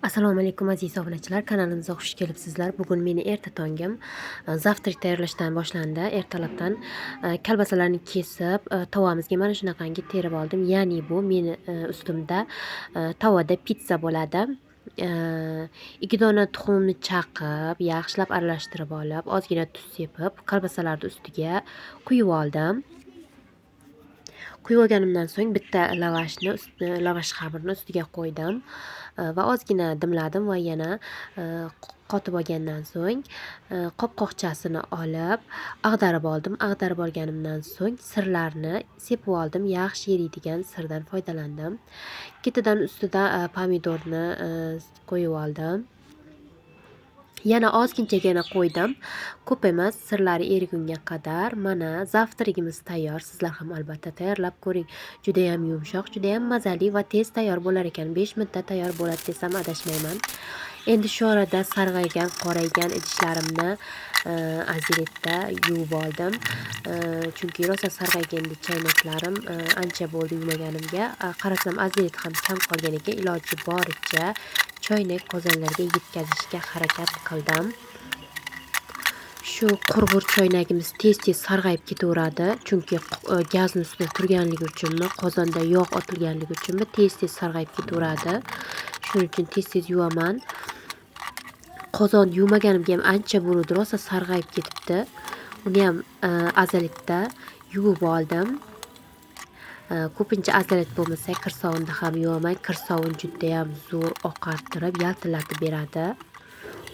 Assalomu alaykum aziz obunachilar, kanalimizga xush kelibsizlar. Bugun meni erta tongim zavtrak tayyorlashdan boshlandi. Ertalabdan kalbasalarni kesib, tovamizga mana shunaqangi terib oldim. Ya'ni bu meni ustimda tovada pitsa bo'ladi. 2 dona tuxumni chaqib, yaxshilab aralashtirib olib, ozgina tuz sepib, kalbasalarni ustiga quyib oldim. Quyib olganimdan so'ng bitta lavash xamirni ustiga qo'ydim va ozgina dimladim va yana qotib olgandan so'ng qopqoqchasini olib ag'darib oldim. Ag'darib olganimdan so'ng sirlarni sepib oldim. Yaxshi eriydigan sirdan foydalandim. Ketidan ustida pomidorni qo'yib oldim. Yana ozginchagina qo'ydim. Ko'p emas, sirlari erigunga qadar. Mana zavtrigimiz tayyor. Sizlar ham albatta tayyorlab ko'ring. Juda ham yumshoq, juda ham mazali va tez tayyor bo'lar ekan. 5 minutda tayyor bo'ladi desam adashmayman. Endi shu orada sarg'aygan, qoraygan idishlarimni aziretda yuvib oldim. Chunki rosa sarg'aygan chaynaklarim ancha bo'ldi yuvmaganimga. Qarasam aziret ham kam qolgan ekan. Iloji boricha choynak qozonlarga yetkazishga harakat qildim. Shu qurg'ur choynagimiz tez-tez sarg'ayib ketaveradi, chunki gazni ustida turganligi uchunmi, qozonda yog' otilganligi uchunmi tez-tez sarg'ayib ketaveradi. Shuning uchun tez-tez yuvaman. Qozon yuvmaganimga ham ancha bo'ldi, rosa sarg'ayib ketibdi. Uni ham azaletda yuvib oldim. Ko'pincha azalet bo'lmasa, kirsovunda ham yuvaman. Kirsovun juda ham zo'r oqartirib, yaltillatib beradi.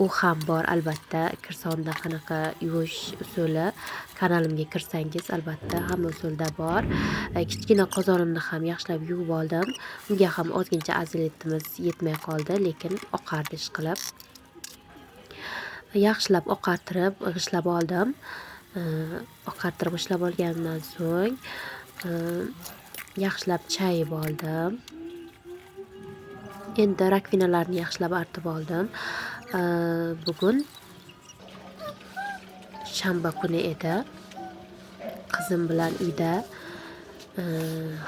U ham bor albatta. Kirsovunda qanaqa yuvish usuli kanalimga kirsangiz albatta hamma usulda bor. Kichkina qozonimni ham yaxshilab yuvib oldim. Unga ham ozgincha azaletimiz yetmay qoldi, lekin oqardi ishqilib. Yaxshilab oqartirib, g'ishlab oldim. Oqartirib g'ishlab olgandan so'ng yaxshilab chayib oldim. Endi rakvinalarni yaxshilab artib oldim. Bugun shanba kuni edi. Qizim bilan uyda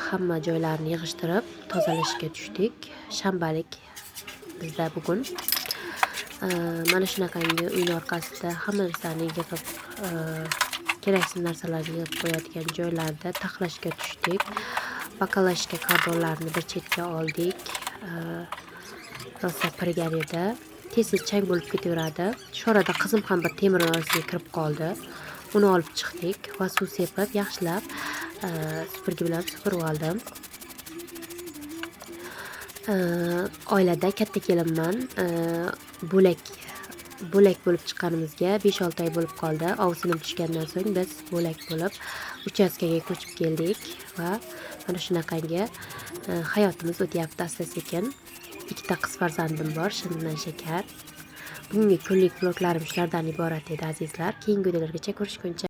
hamma joylarni yig'ishtirib tozalashga tushdik. Shanbalik bizda bugun. Mana shunaqangi uyni orqasida hamma narsani yig'ib, keraksiz narsalarni yig'ib qo'yadigan joylarda taxlashga tushdik. Bakalashka kardonlarni bir chetga oldik. Rosa pirgan edi. Tez-tez chang bo'lib ketaveradi. Shu orada qizim ham bir temir orasiga kirib qoldi. Uni olib chiqdik va suv sepib yaxshilab supurgi bilan supurib oldim. Oilada katta kelinman. Bo'lak bo'lib chiqqanimizga 5-6 oy bo'lib qoldi. Ovsinim tushgandan so'ng biz bo'lak bo'lib uchastkaga ko'chib keldik va mana shunaqangi hayotimiz o'tyapti asta-sekin. 2 qiz farzandim bor, Shirin bilan Shakar. Bugungi kunlik vloglarim shulardan iborat edi azizlar. Keyingi videolargacha ko'rishguncha